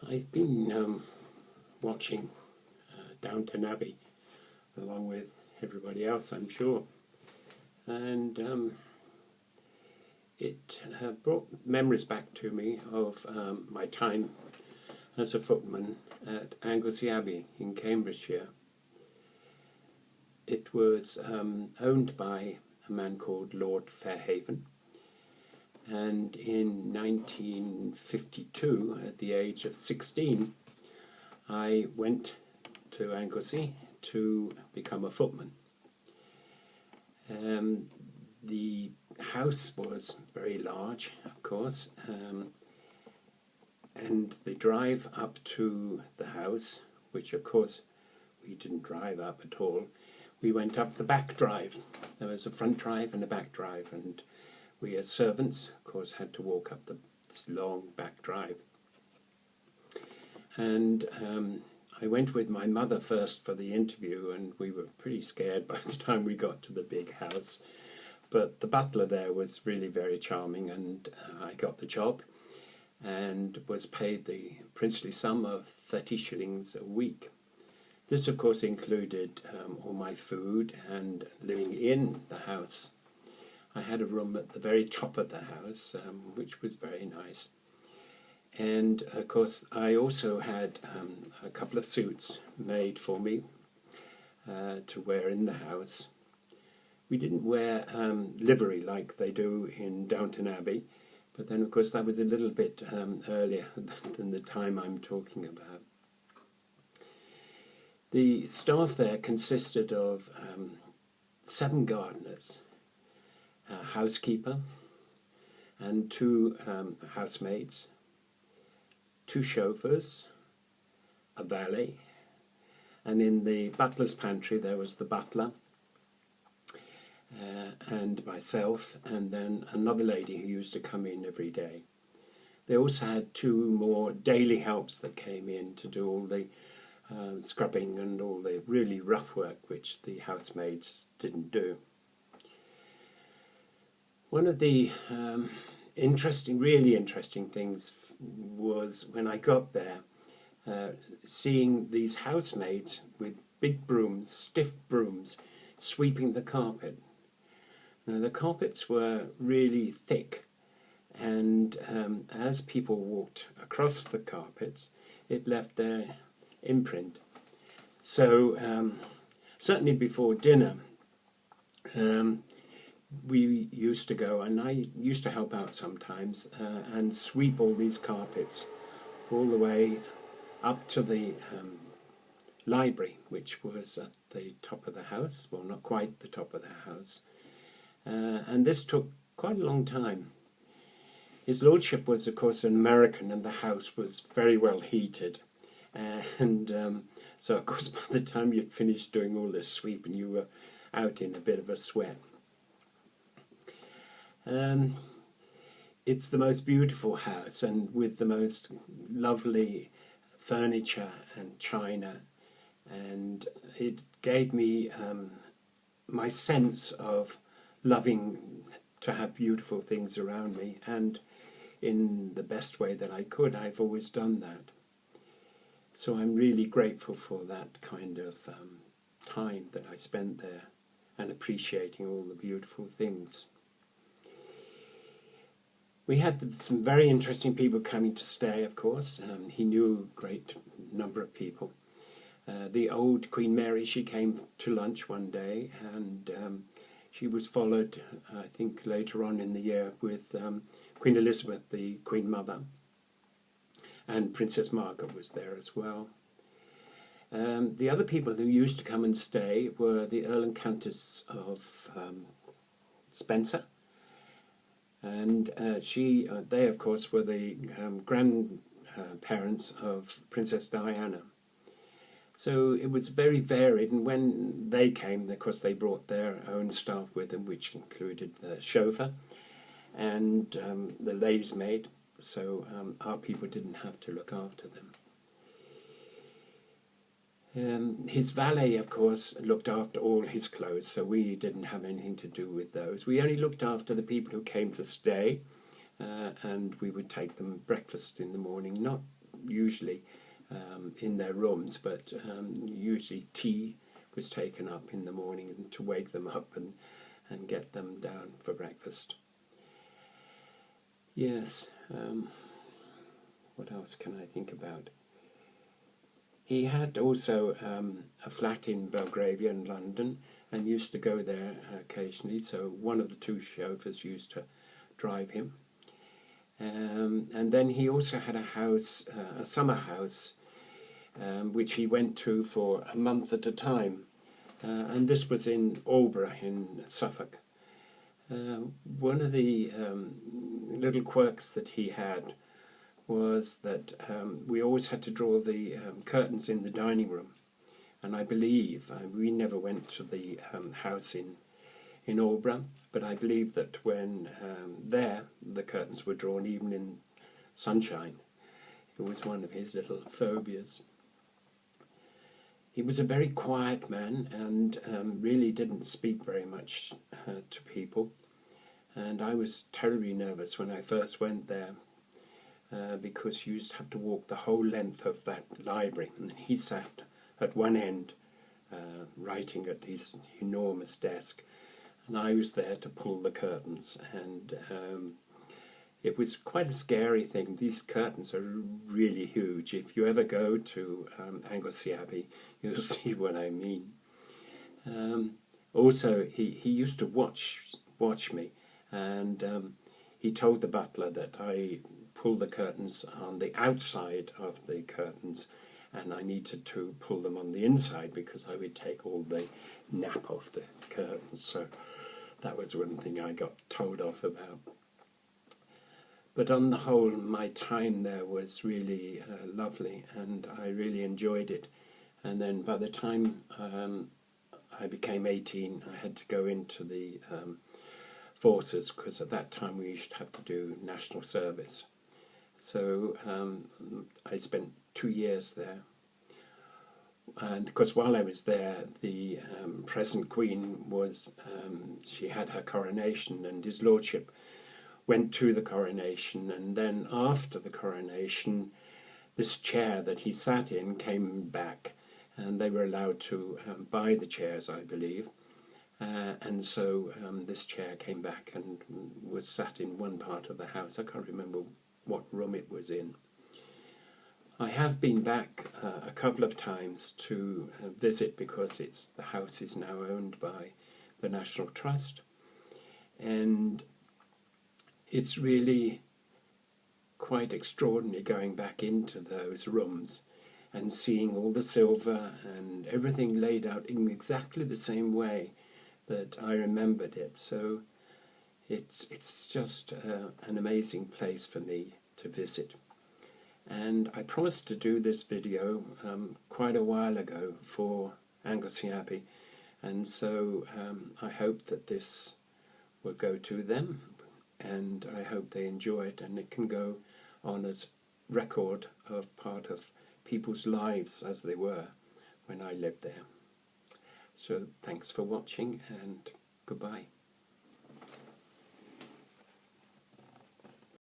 I've been watching Downton Abbey along with everybody else, I'm sure, and it brought memories back to me of my time as a footman at Anglesey Abbey in Cambridgeshire. It was owned by a man called Lord Fairhaven, and in 1952, at the age of 16, I went to Anglesey to become a footman. The house was very large, of course, and the drive up to the house, which of course we didn't drive up at all, we went up the back drive. There was a front drive and a back drive, and we as servants, of course, had to walk up this long back drive. And I went with my mother first for the interview, and we were pretty scared by the time we got to the big house. But the butler there was really very charming, and I got the job and was paid the princely sum of 30 shillings a week. This, of course, included all my food and living in the house. I had a room at the very top of the house, which was very nice. And, of course, I also had a couple of suits made for me to wear in the house. We didn't wear livery like they do in Downton Abbey, but then, of course, that was a little bit earlier than the time I'm talking about. The staff there consisted of 7 gardeners, a housekeeper and 2 housemaids, 2 chauffeurs, a valet, and in the butler's pantry there was the butler and myself, and then another lady who used to come in every day. They also had 2 more daily helps that came in to do all the scrubbing and all the really rough work which the housemaids didn't do. One of the really interesting things was when I got there, seeing these housemaids with big brooms, stiff brooms, sweeping the carpet. Now, the carpets were really thick, and as people walked across the carpets, it left their imprint. So certainly before dinner, we used to go, and I used to help out sometimes, and sweep all these carpets all the way up to the library, which was at the top of the house, well, not quite the top of the house, and this took quite a long time. His lordship was, of course, an American, and the house was very well heated, and so, of course, by the time you'd finished doing all this sweeping, you were out in a bit of a sweat. It's the most beautiful house, and with the most lovely furniture and china, and it gave me my sense of loving to have beautiful things around me, and in the best way that I could, I've always done that. So I'm really grateful for that kind of time that I spent there and appreciating all the beautiful things. We had some very interesting people coming to stay, of course. He knew a great number of people. The old Queen Mary, she came to lunch one day, and she was followed, I think, later on in the year with Queen Elizabeth, the Queen Mother, and Princess Margaret was there as well. The other people who used to come and stay were the Earl and Countess of Spencer, and they, of course, were the grandparents of Princess Diana. So it was very varied, and when they came, of course, they brought their own staff with them, which included the chauffeur and the lady's maid, so our people didn't have to look after them. His valet, of course, looked after all his clothes, so we didn't have anything to do with those. We only looked after the people who came to stay, and we would take them breakfast in the morning, not usually in their rooms, but usually tea was taken up in the morning to wake them up and get them down for breakfast. Yes, what else can I think about? He had also a flat in Belgravia in London and used to go there occasionally, so one of the two chauffeurs used to drive him. And then he also had a house, a summer house, which he went to for a month at a time. And this was in Aldborough in Suffolk. One of the little quirks that he had was that we always had to draw the curtains in the dining room. And I believe, we never went to the house in Aldborough, but I believe that when there the curtains were drawn even in sunshine. It was one of his little phobias. He was a very quiet man and really didn't speak very much to people. And I was terribly nervous when I first went there because you used to have to walk the whole length of that library. And he sat at one end writing at his enormous desk. And I was there to pull the curtains. And it was quite a scary thing. These curtains are really huge. If you ever go to Anglesey Abbey, you'll see what I mean. Also, he used to watch me, and he told the butler that I pull the curtains on the outside of the curtains, and I needed to pull them on the inside because I would take all the nap off the curtains. So that was one thing I got told off about. But on the whole, my time there was really lovely, and I really enjoyed it. And then by the time I became 18, I had to go into the forces, because at that time we used to have to do national service. So I spent 2 years there. And because while I was there, the present Queen was, she had her coronation, and His Lordship went to the coronation, and then after the coronation, this chair that he sat in came back, and they were allowed to buy the chairs, I believe. And so this chair came back and was sat in one part of the house. I can't remember what room it was in. I have been back a couple of times to visit, because the house is now owned by the National Trust, and it's really quite extraordinary going back into those rooms and seeing all the silver and everything laid out in exactly the same way that I remembered it. So it's just an amazing place for me to visit. And I promised to do this video quite a while ago for Anglesey Abbey, and so I hope that this will go to them, and I hope they enjoy it, and it can go on as record of part of people's lives as they were when I lived there. So thanks for watching, and goodbye.